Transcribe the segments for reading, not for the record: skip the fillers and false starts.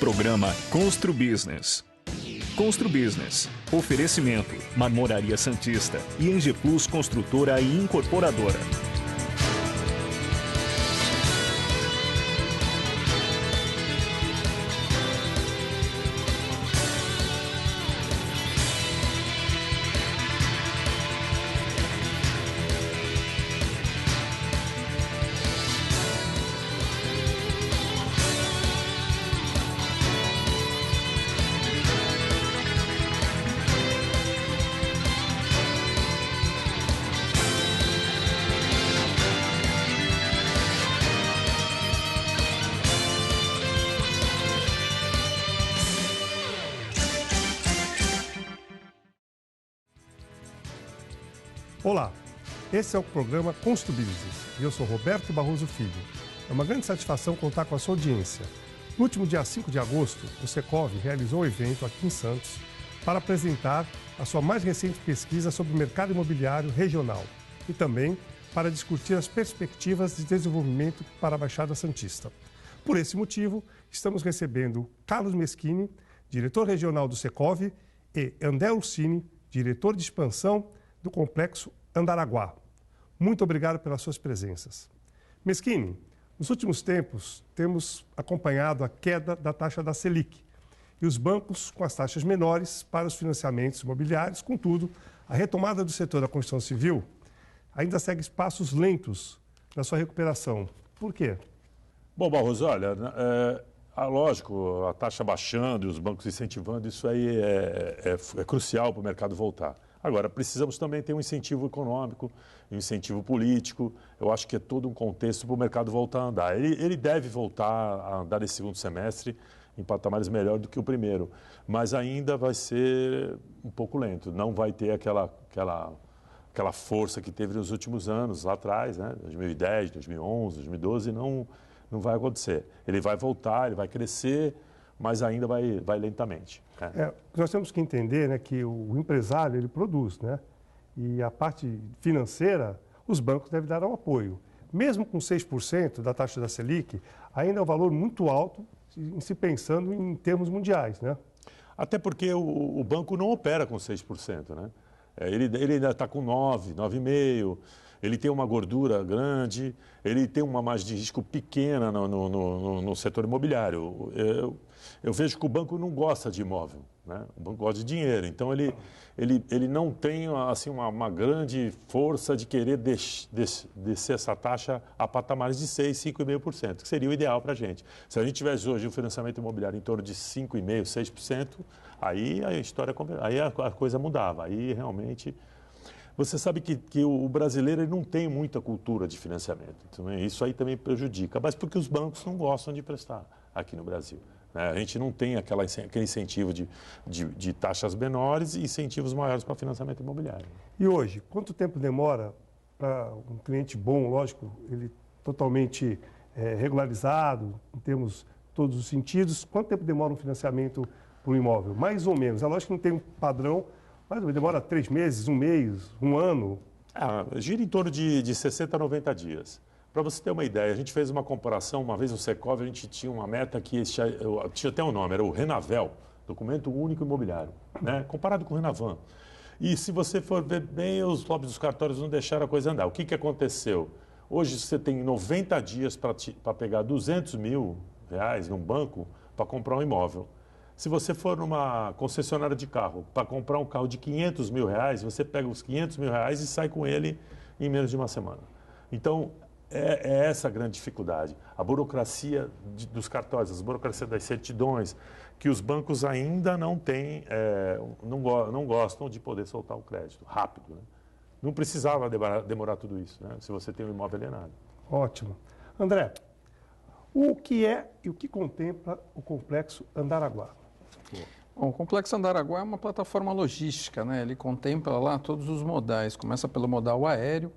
Programa Constru Business. Constru Business. Oferecimento: Marmoraria Santista e Eng Plus Construtora e Incorporadora. Olá, esse é o programa Constru Business e eu sou Roberto Barroso Filho. É uma grande satisfação contar com a sua audiência. No último dia 5 de agosto, o Secov realizou um evento aqui em Santos para apresentar a sua mais recente pesquisa sobre o mercado imobiliário regional e também para discutir as perspectivas de desenvolvimento para a Baixada Santista. Por esse motivo, estamos recebendo Carlos Meschini, diretor regional do Secov, e André Ursini, diretor de expansão do Complexo Andaraguá. Muito obrigado pelas suas presenças. Meschini, nos últimos tempos temos acompanhado a queda da taxa da Selic e os bancos com as taxas menores para os financiamentos imobiliários. Contudo, a retomada do setor da construção civil ainda segue passos lentos na sua recuperação. Por quê? Bom, Barroso, olha, lógico, a taxa baixando e os bancos incentivando, isso aí é crucial para o mercado voltar. Agora, precisamos também ter um incentivo econômico, um incentivo político. Eu acho que é todo um contexto para o mercado voltar a andar. Ele deve voltar a andar nesse segundo semestre em patamares melhores do que o primeiro, mas ainda vai ser um pouco lento. Não vai ter aquela força que teve nos últimos anos, lá atrás, né? 2010, 2011, 2012, não vai acontecer. Ele vai voltar, ele vai crescer, mas ainda vai lentamente. Nós temos que entender, né, que o empresário ele produz, né? E a parte financeira, os bancos devem dar um apoio. Mesmo com 6% da taxa da Selic, ainda é um valor muito alto em se pensando em termos mundiais, né? Até porque o banco não opera com 6%, né? Ele ainda está com 9,5%. Ele tem uma gordura grande, ele tem uma margem de risco pequena no setor imobiliário. Eu vejo que o banco não gosta de imóvel, né? O banco gosta de dinheiro. Então, ele não tem assim, uma grande força de querer descer essa taxa a patamares de 6%, 5,5%, que seria o ideal para a gente. Se a gente tivesse hoje um financiamento imobiliário em torno de 5,5%, 6%, aí a coisa mudava. Aí, realmente... Você sabe que o brasileiro ele não tem muita cultura de financiamento. Então, isso aí também prejudica, mas porque os bancos não gostam de prestar aqui no Brasil, né? A gente não tem aquele incentivo de taxas menores e incentivos maiores para financiamento imobiliário. E hoje, quanto tempo demora para um cliente bom, lógico, ele totalmente regularizado, em termos todos os sentidos, quanto tempo demora um financiamento para um imóvel? Mais ou menos. É lógico que não tem um padrão, mas demora 3 meses, 1 mês, 1 ano? Gira em torno de 60 a 90 dias. Para você ter uma ideia, a gente fez uma comparação, uma vez no Secov, a gente tinha uma meta que tinha até um nome, era o Renavel, Documento Único Imobiliário, né? Comparado com o Renavan. E se você for ver bem, os lobbies dos cartórios não deixaram a coisa andar. O que aconteceu? Hoje você tem 90 dias para pegar R$200 mil num banco para comprar um imóvel. Se você for numa concessionária de carro para comprar um carro de R$500 mil, você pega os R$500 mil e sai com ele em menos de uma semana. Então, é essa a grande dificuldade. A burocracia dos cartórios, a burocracia das certidões, que os bancos ainda não têm, não gostam de poder soltar o crédito rápido, né? Não precisava demorar tudo isso, né? Se você tem um imóvel alienado. Ótimo. André, o que é e o que contempla o Complexo Andaraguá? Bom, o Complexo Andaraguá é uma plataforma logística, né? Ele contempla lá todos os modais. Começa pelo modal aéreo,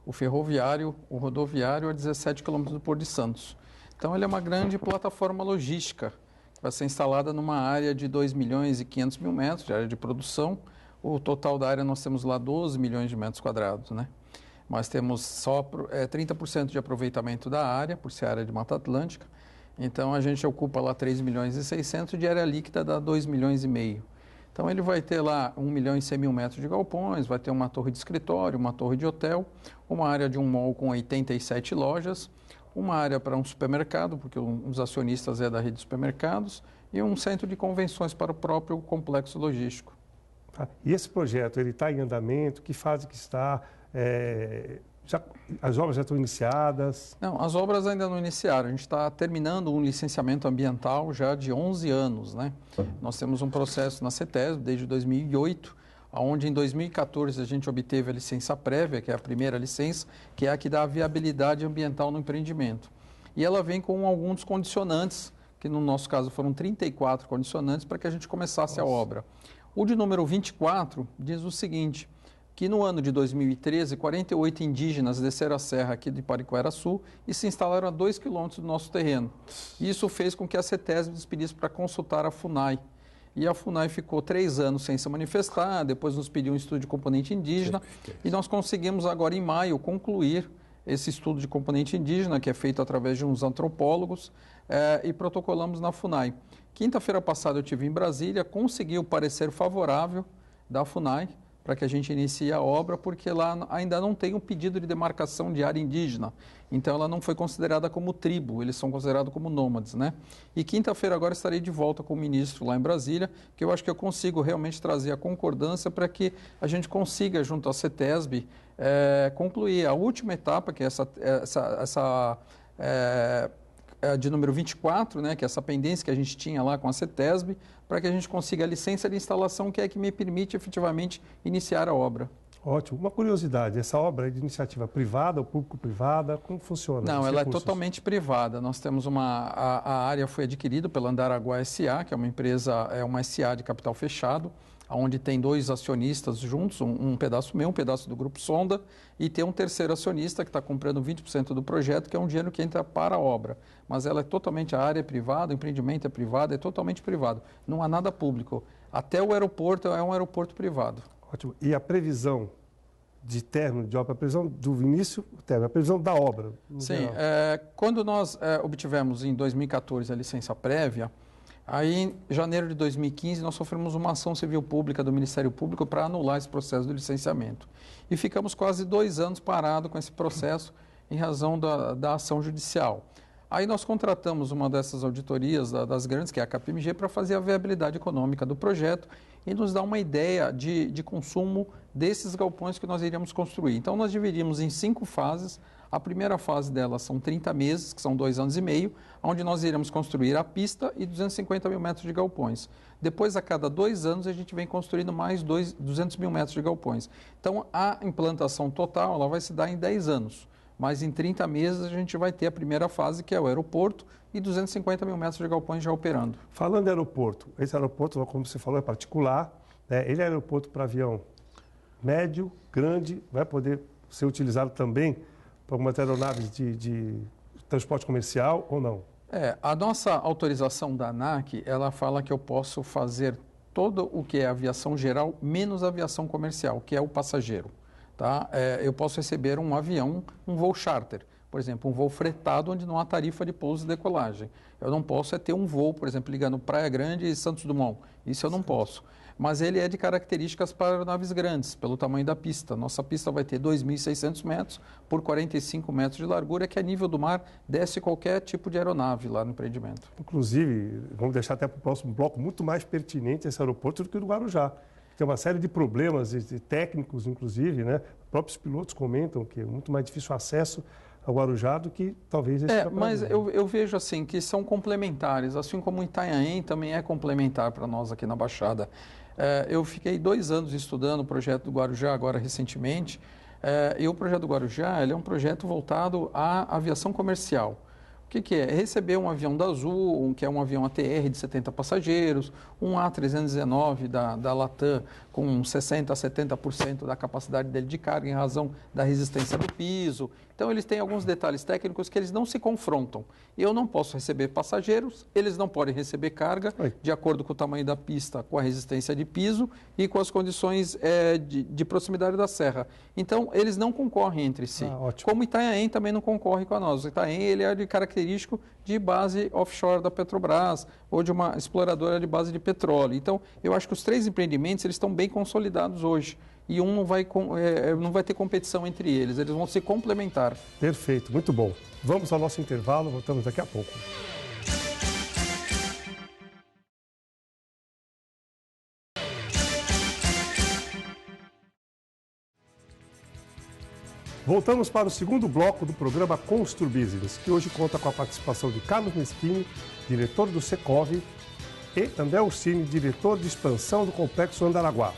o ferroviário, o rodoviário a 17 quilômetros do Porto de Santos. Então, ele é uma grande plataforma logística que vai ser instalada numa área de 2.500.000 metros de área de produção. O total da área nós temos lá 12 milhões de metros quadrados, né? Nós temos só 30% de aproveitamento da área, por ser área de Mata Atlântica. Então, a gente ocupa lá 3 milhões e 600, de área líquida dá 2 milhões e meio. Então, ele vai ter lá 1 milhão e 100 mil metros de galpões, vai ter uma torre de escritório, uma torre de hotel, uma área de um mall com 87 lojas, uma área para um supermercado, porque um dos acionistas é da rede de supermercados, e um centro de convenções para o próprio complexo logístico. Tá. E esse projeto, ele está em andamento? Que fase que está? As obras já estão iniciadas? Não, as obras ainda não iniciaram. A gente está terminando um licenciamento ambiental já de 11 anos, né? Nós temos um processo na CETESB desde 2008, onde em 2014 a gente obteve a licença prévia, que é a primeira licença, que é a que dá a viabilidade ambiental no empreendimento. E ela vem com alguns condicionantes, que no nosso caso foram 34 condicionantes, para que a gente começasse a obra. O de número 24 diz o seguinte, que no ano de 2013, 48 indígenas desceram a serra aqui de Pariquera-Sul e se instalaram a 2 quilômetros do nosso terreno. Isso fez com que a CETESB despedisse para consultar a FUNAI. E a FUNAI ficou 3 anos sem se manifestar, depois nos pediu um estudo de componente indígena, e nós conseguimos agora em maio concluir esse estudo de componente indígena, que é feito através de uns antropólogos, e protocolamos na FUNAI. Quinta-feira passada eu estive em Brasília, consegui o parecer favorável da FUNAI, para que a gente inicie a obra, porque lá ainda não tem um pedido de demarcação de área indígena. Então, ela não foi considerada como tribo, eles são considerados como nômades, né? E quinta-feira agora estarei de volta com o ministro lá em Brasília, que eu acho que eu consigo realmente trazer a concordância para que a gente consiga, junto à CETESB, concluir a última etapa, que é essa de número 24, né, que é essa pendência que a gente tinha lá com a CETESB, para que a gente consiga a licença de instalação, que é que me permite efetivamente iniciar a obra. Ótimo. Uma curiosidade, essa obra é de iniciativa privada ou público-privada? Como funciona? Não, ela é totalmente privada. Nós temos a área foi adquirida pela Andaraguá S.A., que é uma empresa, é uma S.A. de capital fechado, onde tem 2 acionistas juntos, um pedaço meu, um pedaço do Grupo Sonda, e tem um terceiro acionista que está comprando 20% do projeto, que é um dinheiro que entra para a obra. Mas ela é totalmente, a área é privada, o empreendimento é privado, é totalmente privado. Não há nada público. Até o aeroporto é um aeroporto privado. Ótimo. E a previsão de término de obra, a previsão do início, término, a previsão da obra? Sim, quando nós obtivemos em 2014 a licença prévia, aí, em janeiro de 2015, nós sofremos uma ação civil pública do Ministério Público para anular esse processo do licenciamento. E ficamos quase 2 anos parados com esse processo em razão da ação judicial. Aí nós contratamos uma dessas auditorias das grandes, que é a KPMG, para fazer a viabilidade econômica do projeto e nos dar uma ideia de consumo desses galpões que nós iríamos construir. Então, nós dividimos em 5 fases. A primeira fase dela são 30 meses, que são 2 anos e meio, onde nós iremos construir a pista e 250 mil metros de galpões. Depois, a cada 2 anos, a gente vem construindo mais 200 mil metros de galpões. Então, a implantação total ela vai se dar em 10 anos. Mas em 30 meses a gente vai ter a primeira fase, que é o aeroporto, e 250 mil metros de galpões já operando. Falando em aeroporto, esse aeroporto, como você falou, é particular, né? Ele é aeroporto para avião médio, grande, vai poder ser utilizado também para algumas aeronaves de transporte comercial ou não? A nossa autorização da ANAC, ela fala que eu posso fazer todo o que é aviação geral, menos aviação comercial, que é o passageiro. Tá? Eu posso receber um avião, um voo charter, por exemplo, um voo fretado onde não há tarifa de pouso e decolagem. Eu não posso ter um voo, por exemplo, ligando Praia Grande e Santos Dumont. Isso eu não posso. Mas ele é de características para aeronaves grandes, pelo tamanho da pista. Nossa pista vai ter 2.600 metros por 45 metros de largura, que a nível do mar desce qualquer tipo de aeronave lá no empreendimento. Inclusive, vamos deixar até para o próximo bloco, muito mais pertinente esse aeroporto do que o do Guarujá. Tem uma série de problemas técnicos, inclusive, né? Próprios pilotos comentam que é muito mais difícil o acesso ao Guarujá do que talvez esse mas eu vejo assim que são complementares, assim como o Itanhaém também é complementar para nós aqui na Baixada. Eu fiquei 2 anos estudando o projeto do Guarujá agora recentemente, e o projeto do Guarujá ele é um projeto voltado à aviação comercial. O que é? Receber um avião da Azul, que é um avião ATR de 70 passageiros, um A319 da Latam com 60% a 70% da capacidade dele de carga em razão da resistência do piso. Então, eles têm alguns detalhes técnicos que eles não se confrontam. Eu não posso receber passageiros, eles não podem receber carga, de acordo com o tamanho da pista, com a resistência de piso e com as condições de proximidade da serra. Então, eles não concorrem entre si. Como Itanhaém também não concorre com a nós. O Itanhaém ele é de características característico de base offshore da Petrobras ou de uma exploradora de base de petróleo. Então, eu acho que os 3 empreendimentos eles estão bem consolidados hoje e um não vai ter competição entre eles, eles vão se complementar. Perfeito, muito bom. Vamos ao nosso intervalo, voltamos daqui a pouco. Voltamos para o segundo bloco do programa Constru Business, que hoje conta com a participação de Carlos Meschini, diretor do Secov, e André Ursini, diretor de expansão do Complexo Andaraguá.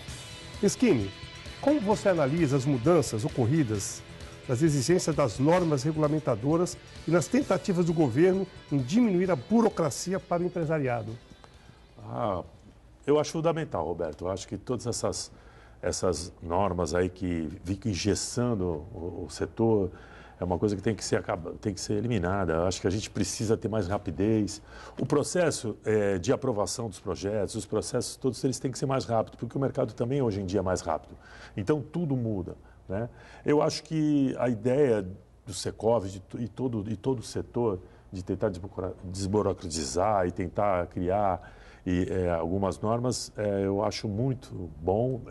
Meschini, como você analisa as mudanças ocorridas nas exigências das normas regulamentadoras e nas tentativas do governo em diminuir a burocracia para o empresariado? Eu acho fundamental, Roberto. Eu acho que todas essas normas aí que ficam engessando o setor é uma coisa que tem que ser eliminada. Eu acho que a gente precisa ter mais rapidez. O processo de aprovação dos projetos, os processos todos, eles têm que ser mais rápidos, porque o mercado também hoje em dia é mais rápido. Então, tudo muda, né? Eu acho que a ideia do Secov e todo o setor de tentar desburocratizar e tentar criar algumas normas, eu acho muito bom.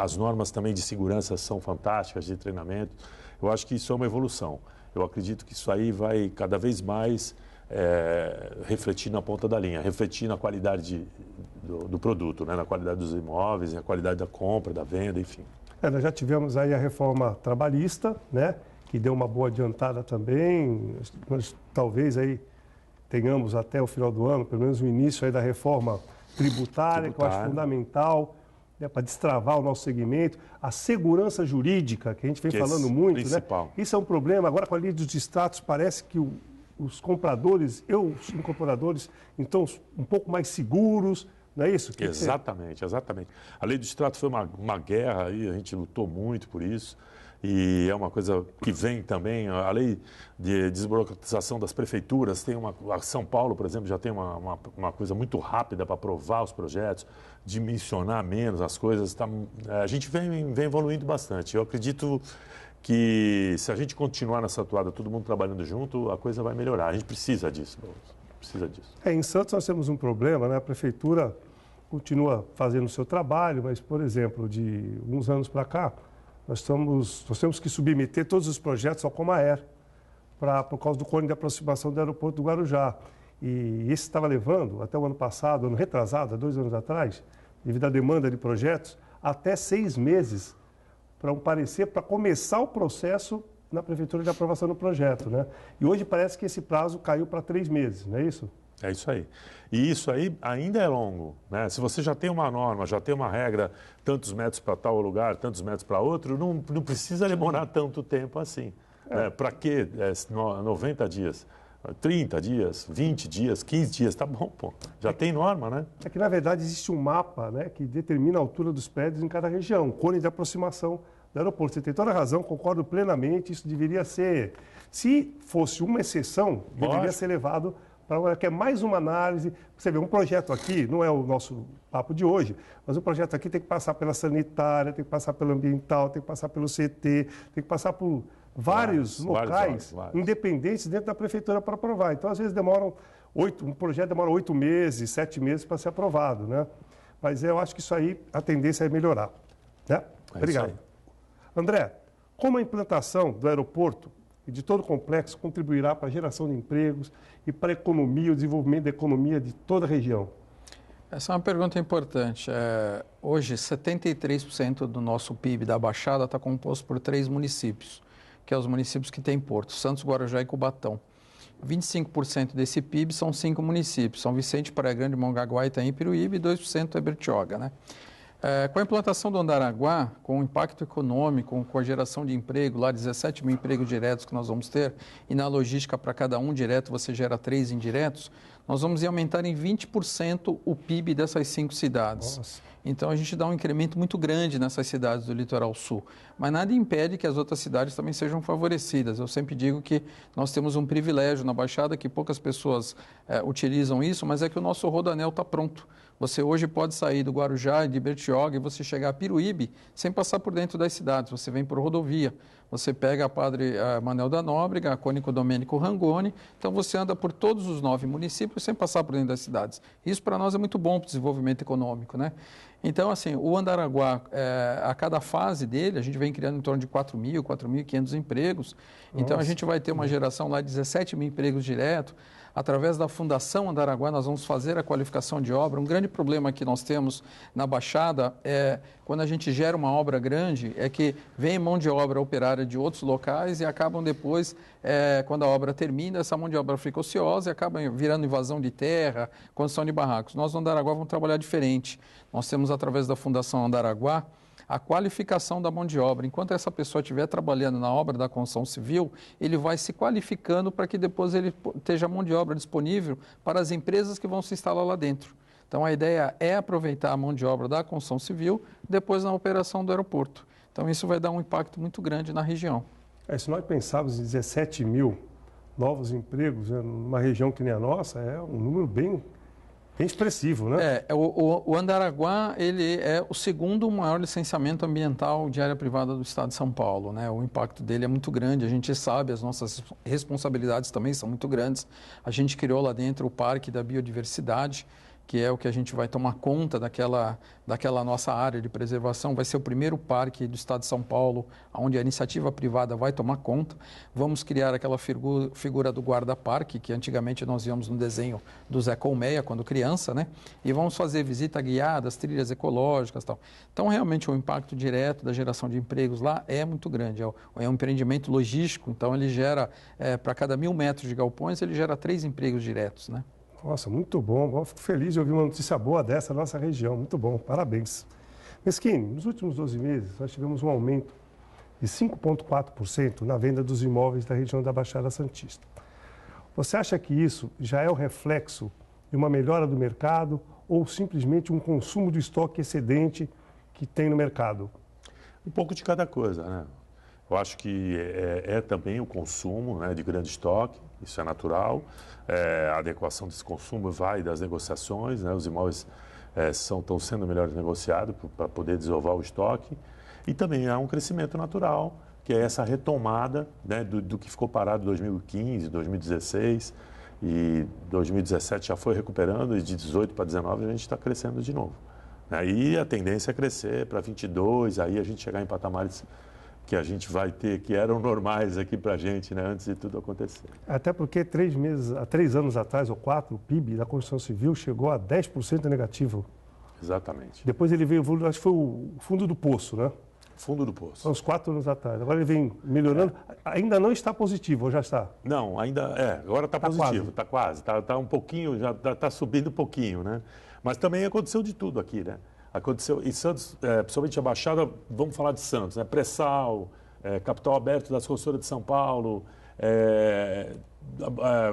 As normas também de segurança são fantásticas, de treinamento. Eu acho que isso é uma evolução. Eu acredito que isso aí vai cada vez mais refletir na ponta da linha, refletir na qualidade do produto, né? Na qualidade dos imóveis, na qualidade da compra, da venda, enfim. Nós já tivemos aí a reforma trabalhista, né? Que deu uma boa adiantada também. Nós talvez aí tenhamos até o final do ano, pelo menos o início aí da reforma tributária, que eu acho fundamental, né, para destravar o nosso segmento. A segurança jurídica, que a gente vem falando muito, principal, né? Isso é um problema. Agora, com a lei dos distratos, parece que os compradores os incorporadores estão um pouco mais seguros, não é isso? Exatamente. A lei do distrato foi uma guerra, aí, a gente lutou muito por isso. E é uma coisa que vem também, a lei de desburocratização das prefeituras, a São Paulo, por exemplo, já tem uma coisa muito rápida para aprovar os projetos, dimensionar menos as coisas. A gente vem evoluindo bastante. Eu acredito que se a gente continuar nessa toada, todo mundo trabalhando junto, a coisa vai melhorar. A gente precisa disso. Em Santos nós temos um problema, né? A prefeitura continua fazendo o seu trabalho, mas, por exemplo, de uns anos para cá, nós temos que submeter todos os projetos ao Comaer, por causa do cone de aproximação do aeroporto do Guarujá. E esse estava levando, até o ano passado, ano retrasado, há 2 anos atrás, devido à demanda de projetos, até 6 meses para um parecer, para começar o processo na prefeitura de aprovação do projeto, né? E hoje parece que esse prazo caiu para 3 meses, não é isso? É isso aí. E isso aí ainda é longo, né? Se você já tem uma norma, já tem uma regra, tantos metros para tal lugar, tantos metros para outro, não precisa demorar tanto tempo assim. Para quê? 90 dias, 30 dias, 20 dias, 15 dias, tá bom, pô. Já tem norma, né? É que, na verdade, existe um mapa, né, que determina a altura dos prédios em cada região, cone de aproximação do aeroporto. Você tem toda a razão, concordo plenamente, isso deveria ser... Se fosse uma exceção, deveria ser levado... que é mais uma análise. Você vê, um projeto aqui, não é o nosso papo de hoje, mas o projeto aqui tem que passar pela sanitária, tem que passar pelo ambiental, tem que passar pelo CT, tem que passar por vários locais independentes dentro da prefeitura para aprovar. Então, às vezes, um projeto demora 8 meses, 7 meses para ser aprovado, né? Mas eu acho que isso aí, a tendência é melhorar, né? Obrigado. André, como a implantação do aeroporto e de todo o complexo contribuirá para a geração de empregos e para a economia, o desenvolvimento da economia de toda a região? Essa é uma pergunta importante. Hoje, 73% do nosso PIB da Baixada está composto por 3 municípios, que são os municípios que têm porto, Santos, Guarujá e Cubatão. 25% desse PIB são 5 municípios, São Vicente, Praia Grande, Mongaguá, Itaim, Peruíbe, e 2% é Bertioga, né? Com a implantação do Andaraguá, com o impacto econômico, com a geração de emprego, lá 17 mil empregos diretos que nós vamos ter, e na logística para cada um direto você gera 3 indiretos, nós vamos aumentar em 20% o PIB dessas 5 cidades. Nossa. Então a gente dá um incremento muito grande nessas cidades do litoral sul. Mas nada impede que as outras cidades também sejam favorecidas. Eu sempre digo que nós temos um privilégio na Baixada, que poucas pessoas utilizam isso, mas é que o nosso rodoanel está pronto. Você hoje pode sair do Guarujá e de Bertioga e você chegar a Piruíbe sem passar por dentro das cidades. Você vem por rodovia. você pega a Padre Manuel da Nóbrega, a Cônico Domênico Rangoni, então você anda por todos os 9 municípios sem passar por dentro das cidades. Isso para nós é muito bom para o desenvolvimento econômico, né? Então, assim, o Andaraguá, a cada fase dele, a gente vem criando em torno de 4.000, 4.500 empregos. Nossa. Então, a gente vai ter uma geração lá de 17 mil empregos direto. Através da Fundação Andaraguá, nós vamos fazer a qualificação de obra. Um grande problema que nós temos na Baixada é, quando a gente gera uma obra grande, é que vem mão de obra operária de outros locais e acabam depois, quando a obra termina, essa mão de obra fica ociosa e acaba virando invasão de terra, construção de barracos. Nós, no Andaraguá, vamos trabalhar diferente. Nós temos, através da Fundação Andaraguá, a qualificação da mão de obra. Enquanto essa pessoa estiver trabalhando na obra da construção civil, ele vai se qualificando para que depois ele esteja a mão de obra disponível para as empresas que vão se instalar lá dentro. Então, a ideia é aproveitar a mão de obra da construção civil depois na operação do aeroporto. Então, isso vai dar um impacto muito grande na região. Se nós pensarmos em 17 mil novos empregos, né, numa região que nem a nossa, é um número bem expressivo, né? O Andaraguá, ele é o segundo maior licenciamento ambiental de área privada do estado de São Paulo, né? O impacto dele é muito grande, a gente sabe, as nossas responsabilidades também são muito grandes. A gente criou lá dentro o Parque da Biodiversidade, que é o que a gente vai tomar conta daquela nossa área de preservação. Vai ser o primeiro parque do estado de São Paulo, onde a iniciativa privada vai tomar conta. Vamos criar aquela figura do guarda-parque, que antigamente nós víamos no desenho do Zé Colmeia, quando criança, né? E vamos fazer visita guiada, trilhas ecológicas e tal. Então, realmente, o impacto direto da geração de empregos lá é muito grande. É um empreendimento logístico, então ele gera, para cada 1.000 metros de galpões, ele gera 3 empregos diretos, né? Nossa, muito bom. Eu fico feliz de ouvir uma notícia boa dessa na nossa região. Muito bom, parabéns. Mesquini, nos últimos 12 meses, nós tivemos um aumento de 5,4% na venda dos imóveis da região da Baixada Santista. Você acha que isso já é o reflexo de uma melhora do mercado ou simplesmente um consumo de estoque excedente que tem no mercado? Um pouco de cada coisa, né? Eu acho que é também o consumo, né, de grande estoque, isso é natural. A adequação desse consumo vai das negociações, né? Os imóveis estão sendo melhor negociados para poder desovar o estoque. E também há um crescimento natural, que é essa retomada, né, do que ficou parado em 2015, 2016 e 2017 já foi recuperando e de 18 para 19 a gente está crescendo de novo. Aí a tendência é crescer para 22, aí a gente chegar em patamares que a gente vai ter, que eram normais aqui para a gente, né, antes de tudo acontecer. Até porque há 3 anos atrás, ou 4, o PIB da construção civil chegou a 10% negativo. Exatamente. Depois ele veio, acho que foi o fundo do poço, né? Fundo do poço. Há uns 4 anos atrás. Agora ele vem melhorando. Ainda não está positivo, ou já está? Não, ainda agora está positivo, está quase. Está um pouquinho, já está subindo um pouquinho, né? Mas também aconteceu de tudo aqui, né? Aconteceu em Santos, principalmente a Baixada, vamos falar de Santos, né? Pré-sal, capital aberto das construtoras de São Paulo,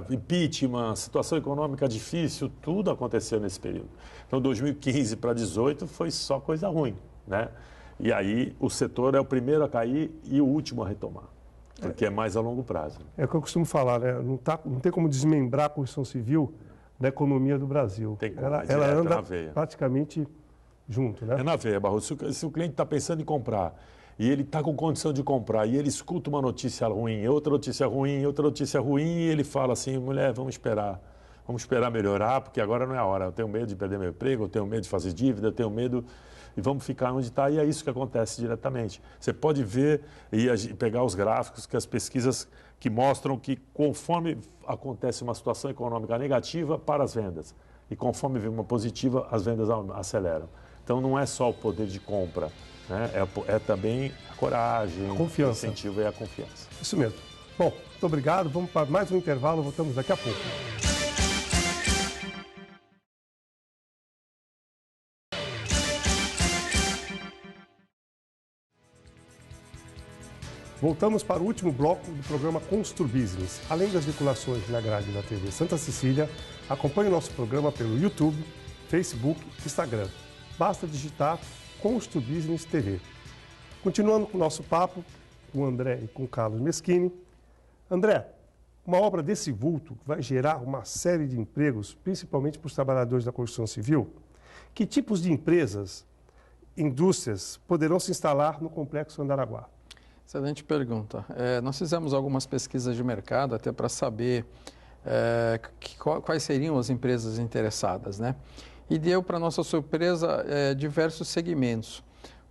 impeachment, situação econômica difícil, tudo aconteceu nesse período. Então, 2015 para 2018 foi só coisa ruim, né? E aí o setor é o primeiro a cair e o último a retomar, porque é mais a longo prazo. É o que eu costumo falar, né? Não tem como desmembrar a construção civil da economia do Brasil. Tem como, ela anda praticamente junto, né? É na veia, Barroso. Se o cliente está pensando em comprar e ele está com condição de comprar e ele escuta uma notícia ruim, outra notícia ruim e ele fala assim, mulher, vamos esperar melhorar, porque agora não é a hora. Eu tenho medo de perder meu emprego, eu tenho medo de fazer dívida, eu tenho medo e vamos ficar onde está. E é isso que acontece diretamente. Você pode ver e pegar os gráficos, que as pesquisas que mostram que conforme acontece uma situação econômica negativa, para as vendas. E conforme vem uma positiva, as vendas aceleram. Então não é só o poder de compra, né? É também a coragem, a confiança. O incentivo e a confiança. Isso mesmo. Bom, muito obrigado. Vamos para mais um intervalo, voltamos daqui a pouco. Voltamos para o último bloco do programa Constru Business. Além das vinculações na grade da TV Santa Cecília, acompanhe o nosso programa pelo YouTube, Facebook e Instagram. Basta digitar Constru Business TV. Continuando com o nosso papo com o André e com o Carlos Mesquini. André, uma obra desse vulto vai gerar uma série de empregos, principalmente para os trabalhadores da construção civil. Que tipos de empresas, indústrias, poderão se instalar no Complexo Andaraguá? Excelente pergunta. Nós fizemos algumas pesquisas de mercado até para saber quais seriam as empresas interessadas, né? E deu, para nossa surpresa, diversos segmentos.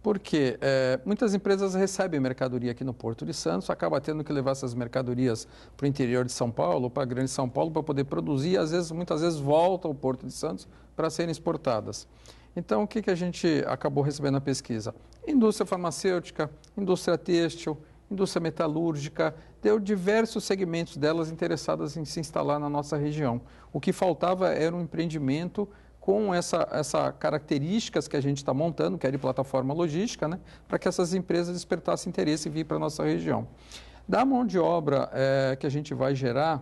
Porque muitas empresas recebem mercadoria aqui no Porto de Santos, acaba tendo que levar essas mercadorias para o interior de São Paulo, para a Grande São Paulo, para poder produzir, muitas vezes volta ao Porto de Santos para serem exportadas. Então, o que a gente acabou recebendo na pesquisa? Indústria farmacêutica, indústria têxtil, indústria metalúrgica, deu diversos segmentos delas interessadas em se instalar na nossa região. O que faltava era um empreendimento com essas características que a gente está montando, que é de plataforma logística, né, para que essas empresas despertassem interesse e vir para a nossa região. Da mão de obra que a gente vai gerar,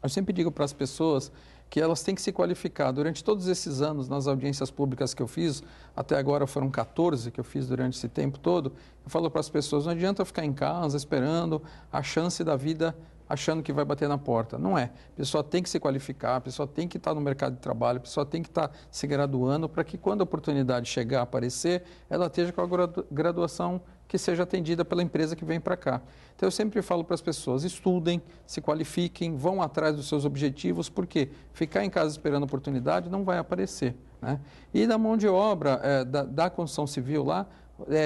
eu sempre digo para as pessoas que elas têm que se qualificar. Durante todos esses anos, nas audiências públicas que eu fiz, até agora foram 14 que eu fiz durante esse tempo todo, eu falo para as pessoas, não adianta ficar em casa esperando a chance da vida, achando que vai bater na porta. Não é. A pessoa tem que se qualificar, a pessoa tem que estar no mercado de trabalho, a pessoa tem que estar se graduando para que quando a oportunidade chegar a aparecer, ela esteja com a graduação que seja atendida pela empresa que vem para cá. Então, eu sempre falo para as pessoas, estudem, se qualifiquem, vão atrás dos seus objetivos, porque ficar em casa esperando oportunidade não vai aparecer, né? E da mão de obra da construção civil lá,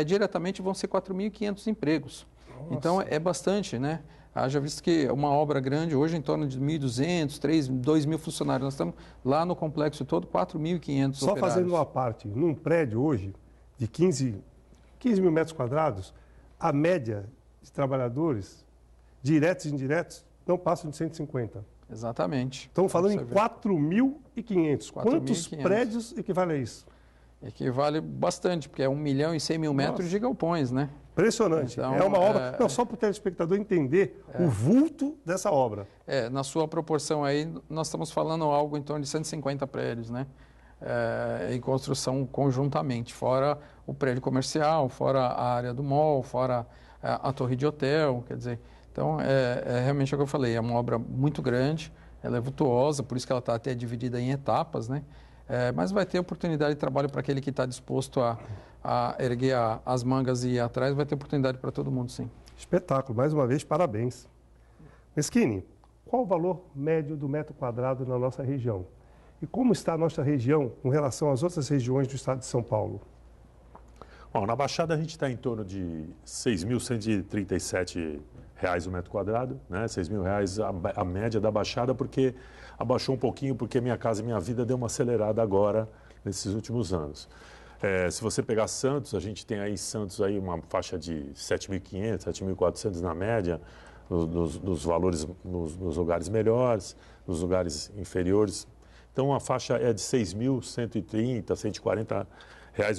diretamente vão ser 4.500 empregos. Nossa. Então, é bastante, né? Haja visto que uma obra grande, hoje em torno de 1.200, 2.000 funcionários. Nós estamos lá no complexo todo, 4.500 operários. Só fazendo uma parte, num prédio hoje de 15 mil metros quadrados, a média de trabalhadores, diretos e indiretos, não passam de 150. Exatamente. Estamos falando em 4.500. Quantos prédios equivale a isso? Equivale bastante, porque é 1.100.000 metros de galpões, né? Impressionante. Então, é uma obra... Não, só para o telespectador entender o vulto dessa obra. Na sua proporção aí, nós estamos falando algo em torno de 150 prédios, né? Em construção conjuntamente, fora o prédio comercial, fora a área do mall, fora a torre de hotel, quer dizer... Então, realmente é o que eu falei, é uma obra muito grande, ela é vultuosa, por isso que ela está até dividida em etapas, né? Mas vai ter oportunidade de trabalho para aquele que está disposto a erguer as mangas e ir atrás, vai ter oportunidade para todo mundo, sim. Espetáculo, mais uma vez, parabéns. Meschini, qual o valor médio do metro quadrado na nossa região? E como está a nossa região com relação às outras regiões do estado de São Paulo? Bom, na Baixada a gente está em torno de R$ 6.137 o metro quadrado, né? R$ 6.000 a média da Baixada, porque abaixou um pouquinho, porque Minha Casa Minha Vida deu uma acelerada agora, nesses últimos anos. Se você pegar Santos, a gente tem aí em Santos aí uma faixa de 7.500, 7.400 na média, nos valores, nos lugares melhores, nos lugares inferiores. Então, a faixa é de R$ 6.130, R$ 140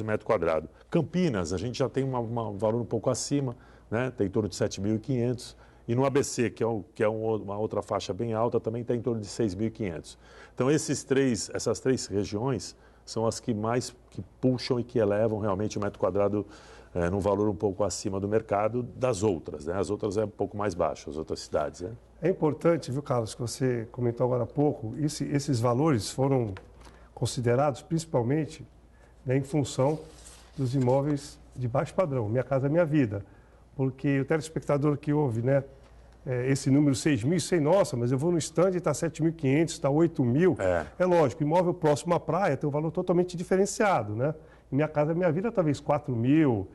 o metro quadrado. Campinas, a gente já tem um valor um pouco acima, né? Tem em torno de 7.500. E no ABC, que é uma outra faixa bem alta, também está em torno de 6.500. Então, essas três regiões são as que mais puxam e que elevam realmente o metro quadrado num valor um pouco acima do mercado das outras, né? As outras é um pouco mais baixo, as outras cidades, né? É importante, viu, Carlos, que você comentou agora há pouco, esses valores foram considerados principalmente, né, em função dos imóveis de baixo padrão, Minha Casa Minha Vida. Porque o telespectador que ouve, né, esse número 6.100, nossa, mas eu vou no stand e está 7.500, está 8.000. É lógico, imóvel próximo à praia tem um valor totalmente diferenciado, né? Minha Casa Minha Vida, talvez 4.000,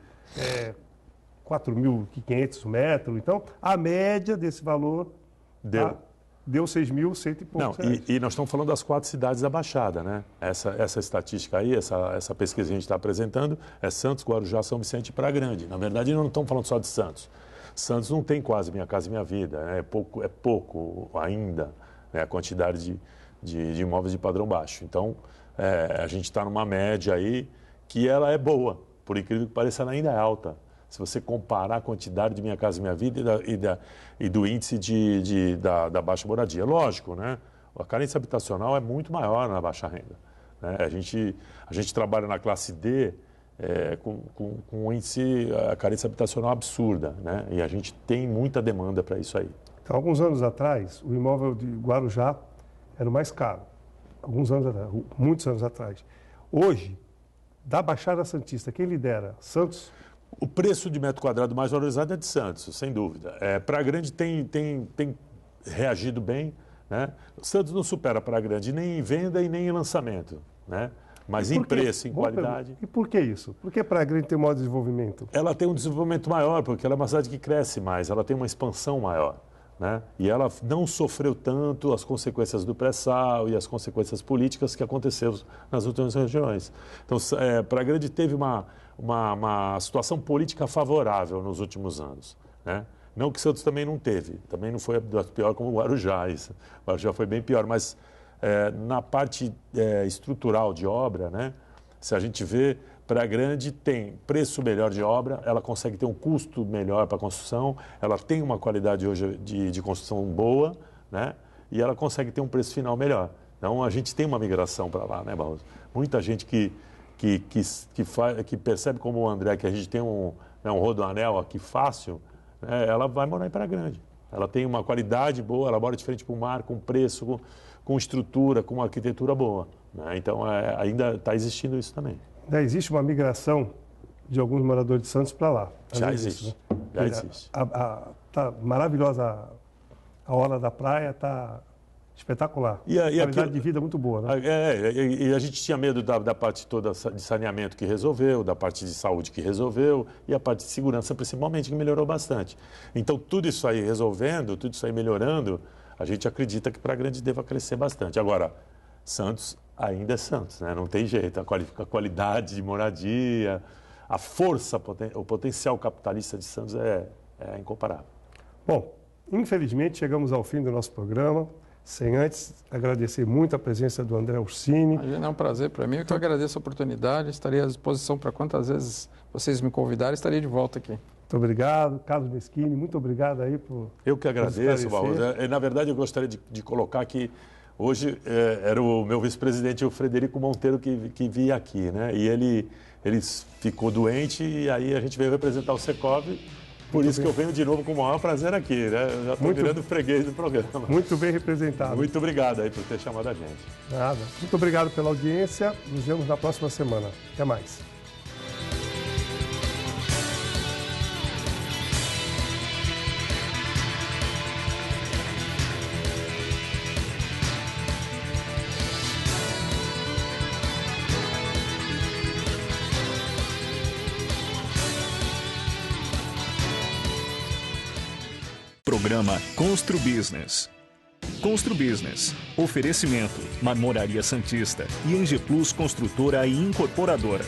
4.500 metros. Então, a média desse valor deu 6.100 e poucos. Não, e nós estamos falando das 4 cidades da Baixada, né? Essa estatística aí, essa pesquisa que a gente está apresentando é Santos, Guarujá, São Vicente e Praia Grande. Na verdade, não estamos falando só de Santos. Santos não tem quase Minha Casa Minha Vida, né? É pouco ainda, né, a quantidade de imóveis de padrão baixo. Então, a gente está numa média aí que ela é boa, por incrível que pareça, ela ainda é alta. Se você comparar a quantidade de Minha Casa Minha Vida e do índice da baixa moradia. Lógico, né? A carência habitacional é muito maior na baixa renda, né? A gente trabalha na classe D com um índice, a carência habitacional absurda, né? E a gente tem muita demanda para isso aí. Então, alguns anos atrás, o imóvel de Guarujá era o mais caro. Alguns anos atrás, muitos anos atrás. Hoje, da Baixada Santista, quem lidera? Santos? O preço de metro quadrado mais valorizado é de Santos, sem dúvida. Praia Grande tem reagido bem, né? Santos não supera Praia Grande nem em venda e nem em lançamento, né? Mas em preço, em qualidade. E por que isso? Por que Praia Grande tem maior desenvolvimento? Ela tem um desenvolvimento maior, porque ela é uma cidade que cresce mais, ela tem uma expansão maior, né? E ela não sofreu tanto as consequências do pré-sal e as consequências políticas que aconteceram nas últimas regiões. Então, Praia Grande teve uma situação política favorável nos últimos anos, né? Não que Santos também não teve, também não foi pior como o Guarujá. O Guarujá foi bem pior, mas na parte estrutural de obra, né? Se a gente vê, Praia Grande tem preço melhor de obra, ela consegue ter um custo melhor para a construção, ela tem uma qualidade hoje de construção boa, né? E ela consegue ter um preço final melhor. Então a gente tem uma migração para lá, né, Barroso? Muita gente que percebe como o André que a gente tem um rodoanel aqui fácil, ela vai morar em Praia Grande. Ela tem uma qualidade boa, ela mora de frente para o mar, com preço, com estrutura, com uma arquitetura boa, né? Então ainda está existindo isso também. Existe uma migração de alguns moradores de Santos para lá. Já existe, né? Já existe. Tá maravilhosa a orla da praia, está espetacular. E a qualidade de vida muito boa, né? E a gente tinha medo da parte toda de saneamento que resolveu, da parte de saúde que resolveu e a parte de segurança principalmente que melhorou bastante. Então tudo isso aí resolvendo, tudo isso aí melhorando, a gente acredita que Praia Grande deva crescer bastante. Agora, Santos ainda é Santos, né? Não tem jeito. A qualidade de moradia, a força, o potencial capitalista de Santos é incomparável. Bom, infelizmente chegamos ao fim do nosso programa. Sem antes agradecer muito a presença do André Ursini. É um prazer para mim, eu que agradeço a oportunidade, estarei à disposição para quantas vezes vocês me convidarem, estarei de volta aqui. Muito obrigado, Carlos Meschini, muito obrigado aí por... Eu que agradeço, Barroso. Na verdade, eu gostaria de colocar que hoje era o meu vice-presidente, o Frederico Monteiro, que via aqui, né? E ele ficou doente e aí a gente veio representar o Secov. Por isso que eu venho de novo com o maior prazer aqui, né? Eu já estou virando freguês do programa. Muito bem representado. Muito obrigado aí por ter chamado a gente. Nada. Muito obrigado pela audiência. Nos vemos na próxima semana. Até mais. Programa Constru Business. Constru Business. Oferecimento: Marmoraria Santista e Engeplus Construtora e Incorporadora.